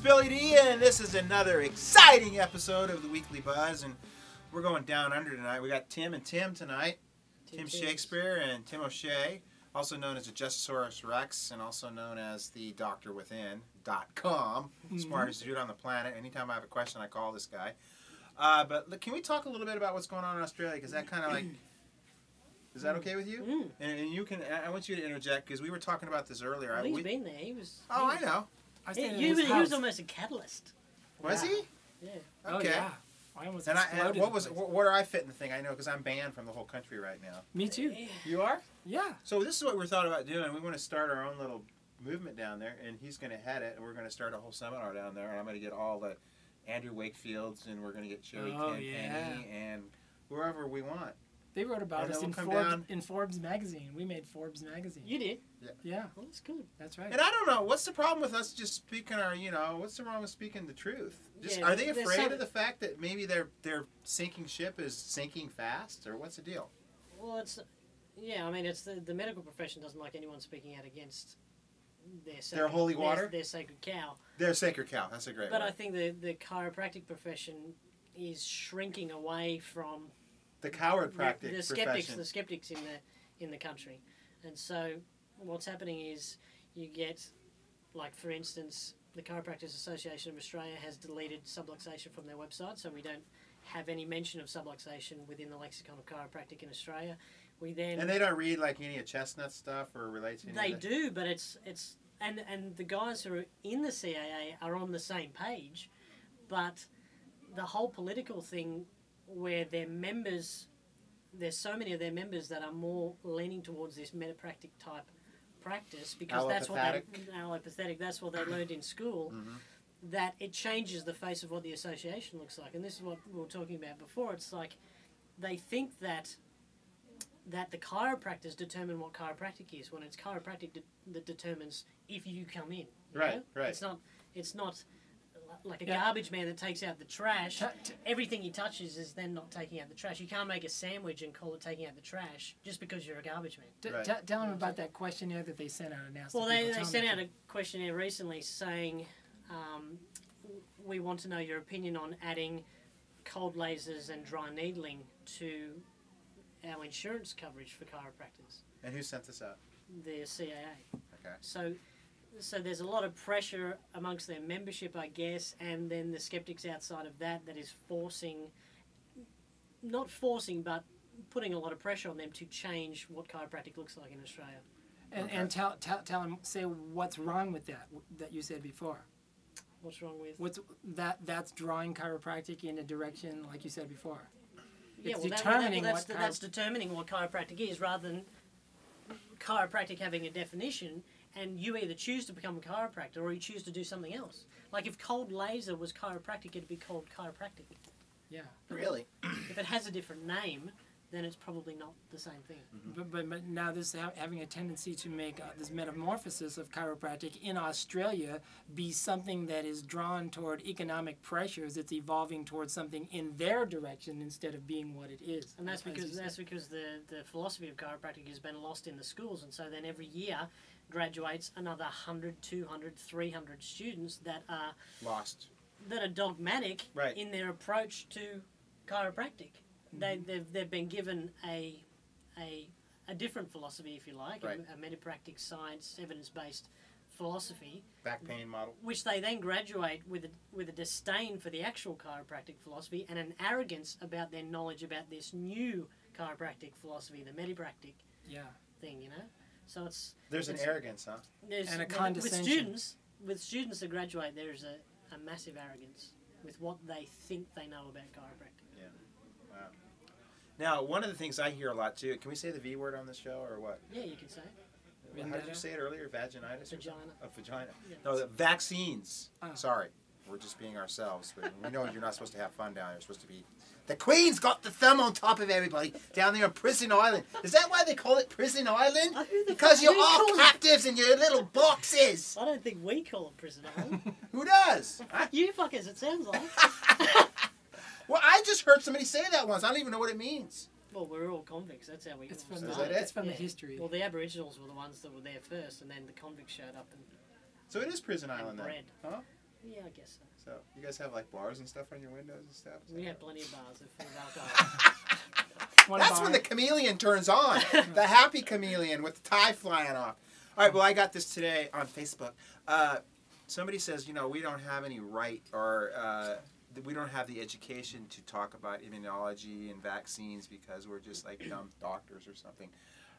Billy D, and this is another exciting episode of the Weekly Buzz, and we're going down under tonight. We got Tim and Tim tonight. Tim Shakespeare and Tim O'Shea, also known as Adjustasaurus Rex, and also known as the DoctorWithin.com. Smartest dude on the planet. Anytime I have a question, I call this guy. But look, can we talk a little bit about what's going on in Australia? Because that kind of like... Is that okay with you? And you can. I want you to interject because we were talking about this earlier. Well, he's been there. He was. Oh, I know. He was almost a catalyst. Was he? Yeah. Okay. Oh, yeah. I almost and exploded. Where do I fit in the thing? I know because I'm banned from the whole country right now. Me too. You are? Yeah. So this is what we're thought about doing. We want to start our own little movement down there, and he's going to head it, and we're going to start a whole seminar down there, and I'm going to get all the Andrew Wakefields, and we're going to get Sherry Tenpenny, and whoever we want. They wrote about us in Forbes magazine. We made Forbes magazine. You did? Yeah. Well, that's good. That's right. And I don't know, what's the problem with us just speaking our, what's the wrong with speaking the truth? Are they afraid of the fact that maybe their sinking ship is sinking fast, or what's the deal? Well, I mean, it's the medical profession doesn't like anyone speaking out against their holy water? Their sacred cow. Their sacred cow, that's a great word. But I think the chiropractic profession is shrinking away from the chiropractic the skeptics in the country. And so what's happening is you get, like for instance, the Chiropractors Association of Australia has deleted subluxation from their website, so we don't have any mention of subluxation within the lexicon of chiropractic in Australia. And they don't read like any of Chestnut stuff or relate to any They do, but it's and the guys who are in the CAA are on the same page, but the whole political thing where their members, there's so many of their members that are more leaning towards this metapractic type practice because that's what that's what they learned in school, that it changes the face of what the association looks like. And this is what we were talking about before. It's like they think that the chiropractors determine what chiropractic is when it's chiropractic that determines if you come in. Right. It's not like a garbage man that takes out the trash. Everything he touches is then not taking out the trash. You can't make a sandwich and call it taking out the trash just because you're a garbage man. Tell them about that questionnaire that they sent out. Well, they sent out a questionnaire recently saying, we want to know your opinion on adding cold lasers and dry needling to our insurance coverage for chiropractors. And who sent this out? The CAA. Okay. So there's a lot of pressure amongst their membership, I guess, and then the skeptics outside of that is not forcing, but putting a lot of pressure on them to change what chiropractic looks like in Australia. And tell them, say what's wrong with that you said before. What's wrong with? That's drawing chiropractic in a direction like you said before. It's that's determining what chiropractic is rather than chiropractic having a definition. And you either choose to become a chiropractor or you choose to do something else. Like if cold laser was chiropractic, it'd be called chiropractic. Yeah. Really? If it has a different name, then it's probably not the same thing. But now this having a tendency to make this metamorphosis of chiropractic in Australia be something that is drawn toward economic pressures. It's evolving towards something in their direction instead of being what it is. And that's because the philosophy of chiropractic has been lost in the schools, and so then every year graduates another 100, 200, 300 students that are lost, that are dogmatic in their approach to chiropractic. They've been given a different philosophy, if you like, a metapractic science, evidence-based philosophy. Back pain model. Which they then graduate with a disdain for the actual chiropractic philosophy and an arrogance about their knowledge about this new chiropractic philosophy, the metapractic thing, So there's an arrogance, huh? And a condescension. With students that graduate, there's a massive arrogance with what they think they know about chiropractic. Yeah. Wow. Now, one of the things I hear a lot too. Can we say the V word on this show or what? Yeah, you can say it. How did you say it earlier? Vaginitis? Vagina. Vagina. Yeah. No, the vaccines. Oh. Sorry, we're just being ourselves. But we know you're not supposed to have fun down there. You're supposed to be. The Queen's got the thumb on top of everybody down there on Prison Island. Is that why they call it Prison Island? Because you're all captives in your little boxes. I don't think we call it Prison Island. Who does? You fuckers, it sounds like. Well, I just heard somebody say that once. I don't even know what it means. Well, we're all convicts. That's how we. It's from, it's from the history. Well, the Aboriginals were the ones that were there first, and then the convicts showed up and. So it is Prison Island then. Bread. Huh? Yeah, I guess so. So you guys have like bars and stuff on your windows and stuff? We have plenty of bars full of alcohol. That's when the chameleon turns on. The happy chameleon with the tie flying off. All right, well, I got this today on Facebook. Somebody says, you know, we don't have any right or we don't have the education to talk about immunology and vaccines because we're just like dumb doctors or something.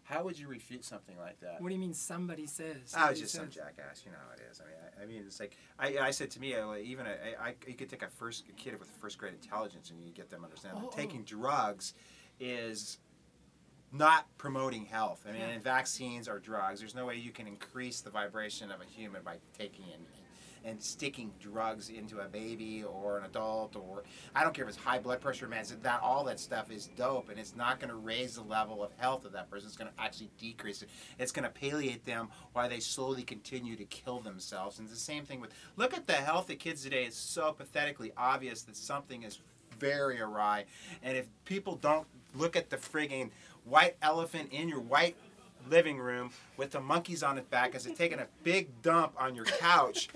How would you refute something like that? What do you mean somebody says? I was just some jackass, you know how it is. I mean, it's like I said to me, even you could take a kid with first grade intelligence and you get them to understand that taking drugs is not promoting health. I mean, and vaccines are drugs. There's no way you can increase the vibration of a human by taking and sticking drugs into a baby or an adult, or I don't care if it's high blood pressure meds. That all that stuff is dope, and it's not going to raise the level of health of that person. It's going to actually decrease it. It's going to palliate them while they slowly continue to kill themselves. And it's the same thing with, look at the health of kids today. It's so pathetically obvious that something is very awry, and if people don't look at the friggin' white elephant in your white living room with the monkeys on its back as it's taking a big dump on your couch,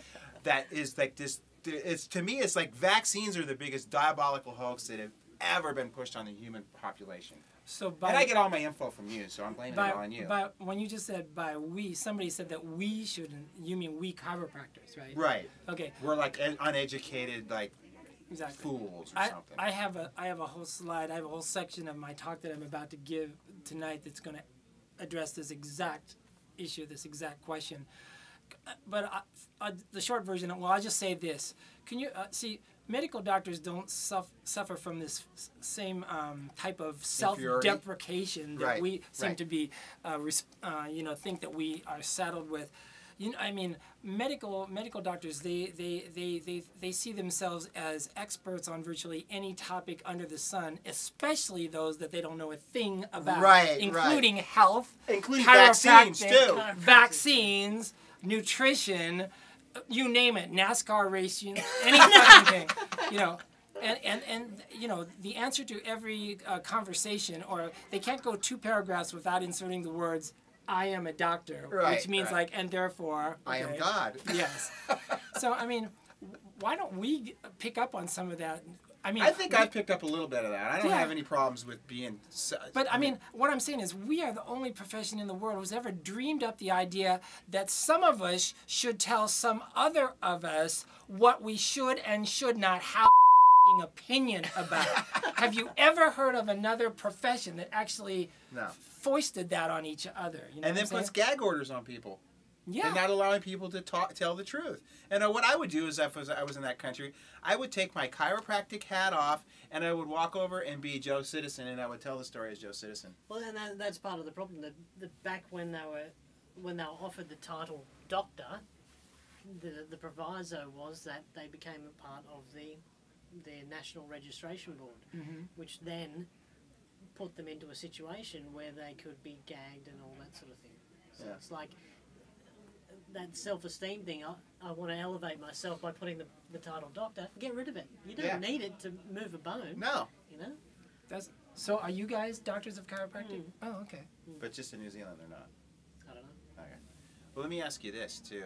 that is like this. It's, to me, it's like vaccines are the biggest diabolical hoax that have ever been pushed on the human population. So and I get all my info from you, so I'm blaming it on you. But when you just said by we, somebody said that we shouldn't. You mean we chiropractors, right? Right. Okay. We're like uneducated, like fools or something. I have a whole slide. I have a whole section of my talk that I'm about to give tonight that's going to address this exact issue, this exact question. But the short version, well, I'll just say this. Can you see, medical doctors don't suffer from this same type of self-deprecation that we seem to be, think that we are saddled with. You know, I mean, medical doctors, they see themselves as experts on virtually any topic under the sun, especially those that they don't know a thing about, including health, including vaccines too, vaccines, nutrition, you name it, NASCAR racing, any fucking thing, you know. And you know, the answer to every conversation, or they can't go 2 paragraphs without inserting the words, I am a doctor, which means like, and therefore, I am God. Yes. So, I mean, why don't we pick up on some of that? I mean, I think I've picked up a little bit of that. I don't have any problems with being... But, I mean, what I'm saying is we are the only profession in the world who's ever dreamed up the idea that some of us should tell some other of us what we should and should not have opinion about. Have you ever heard of another profession that actually foisted that on each other? You know, and then puts gag orders on people. Yeah. And not allowing people to tell the truth. And what I would do is, if I was in that country, I would take my chiropractic hat off and I would walk over and be Joe Citizen, and I would tell the story as Joe Citizen. Well, and that's part of the problem. That back when they were offered the title doctor, the proviso was that they became a part of their National Registration Board, which then put them into a situation where they could be gagged and all that sort of thing. So it's like that self-esteem thing. I want to elevate myself by putting the title doctor. Get rid of it. You don't need it to move a bone. No. You know? So are you guys doctors of chiropractic? Oh, okay. But just in New Zealand, they're not. I don't know. Okay. Well, let me ask you this, too.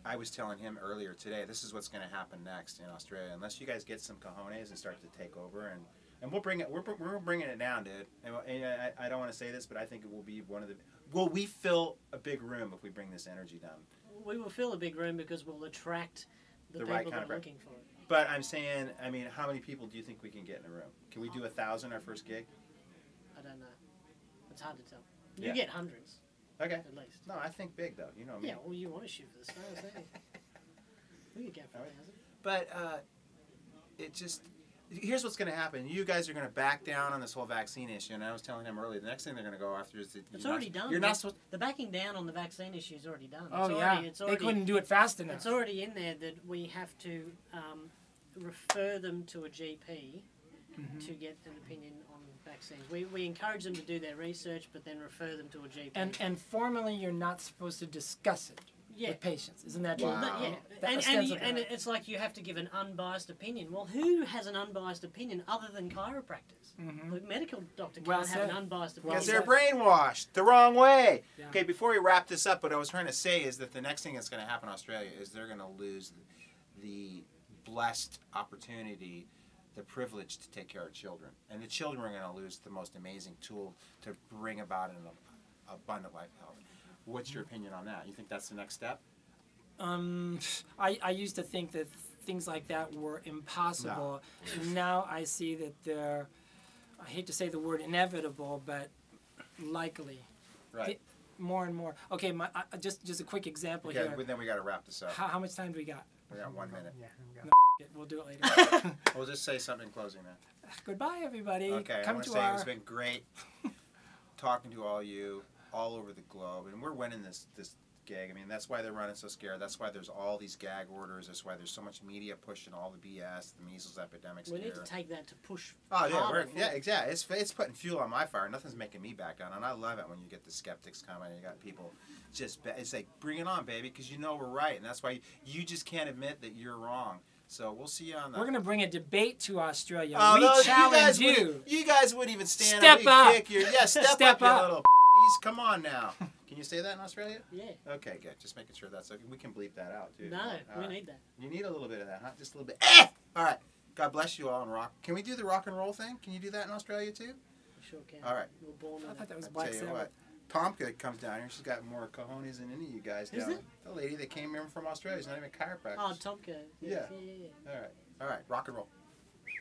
I was telling him earlier today, this is what's going to happen next in Australia. Unless you guys get some cojones and start to take over, and we'll bring it. We're bringing it down, dude. And I don't want to say this, but I think it will be one of the. Will we fill a big room if we bring this energy down? We will fill a big room because we'll attract the people right kind that of are looking for it. But I'm saying, I mean, how many people do you think we can get in a room? Can we do 1,000 our first gig? I don't know. It's hard to tell. You get hundreds. Okay. At least. No, I think big though. You know me. Yeah. Well, you want to shoot for the stars, don't you? We could get 4,000. But it just. Here's what's going to happen. You guys are going to back down on this whole vaccine issue, and I was telling him earlier, the next thing they're going to go after is... It's already done. You're not supposed... The backing down on the vaccine issue is already done. Oh, yeah. They couldn't do it fast enough. It's already in there that we have to refer them to a GP to get an opinion on vaccines. We encourage them to do their research, but then refer them to a GP. And formally, you're not supposed to discuss it. Yeah. with patients. Isn't that true? Wow. And it's like you have to give an unbiased opinion. Well, who has an unbiased opinion other than chiropractors? The medical doctor can't have an unbiased opinion. Because they're brainwashed the wrong way. Yeah. Okay, before we wrap this up, what I was trying to say is that the next thing that's going to happen in Australia is they're going to lose the blessed opportunity, the privilege to take care of children. And the children are going to lose the most amazing tool to bring about an abundant life health. What's your opinion on that? You think that's the next step? I used to think that things like that were impossible. No. Now I see that they're, I hate to say the word inevitable, but likely. Right. More and more. Okay, just a quick example here. But then we got to wrap this up. How much time do we got? We got 1 minute. We'll do it later. We'll just say something in closing then. Goodbye, everybody. Okay, Come I want to to say our... it's been great talking to all you all over the globe, and we're winning this gig. I mean, that's why they're running so scared. That's why there's all these gag orders. That's why there's so much media pushing all the BS, the measles epidemics. We need to take that to push. Oh yeah, exactly. It's putting fuel on my fire. Nothing's making me back down, and I love it when you get the skeptics coming. And you got people it's like, bring it on, baby, because you know we're right, and that's why you just can't admit that you're wrong. So we'll see you on that. We're going to bring a debate to Australia. Oh, we challenge you. You guys wouldn't even stand Step up. up. Kick your, yeah, step up, you little Come on now. Can you say that in Australia? Yeah. Okay, good. Just making sure that's okay. We can bleep that out, too. No, we need that. You need a little bit of that, huh? Just a little bit. All right. God bless you all and rock. Can we do the rock and roll thing? Can you do that in Australia, too? We sure can. All right. We're born I thought that was I'll Black tell you Sabbath. what. Tomka comes down here. She's got more cojones than any of you guys down there. The lady that came in from Australia is not even a chiropractor. Oh, Tomka. Yeah. All right. All right. Rock and roll.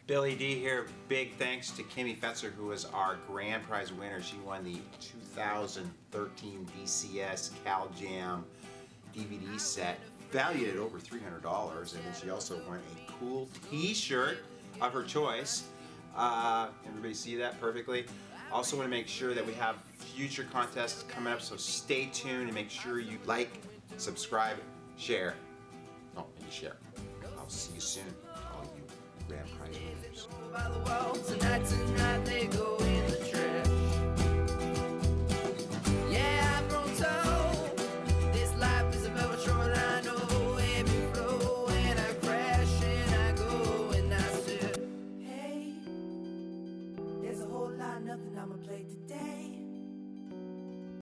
Billy D here. Big thanks to Kimmy Fetzer, who was our grand prize winner. She won the 2013 DCS Cal Jam DVD set, valued at over $300. And then she also won a cool T-shirt of her choice. Everybody see that perfectly? Also want to make sure that we have future contests coming up, so stay tuned and make sure you like, subscribe, share. Oh, and share. I'll see you soon, all you grand prize winners.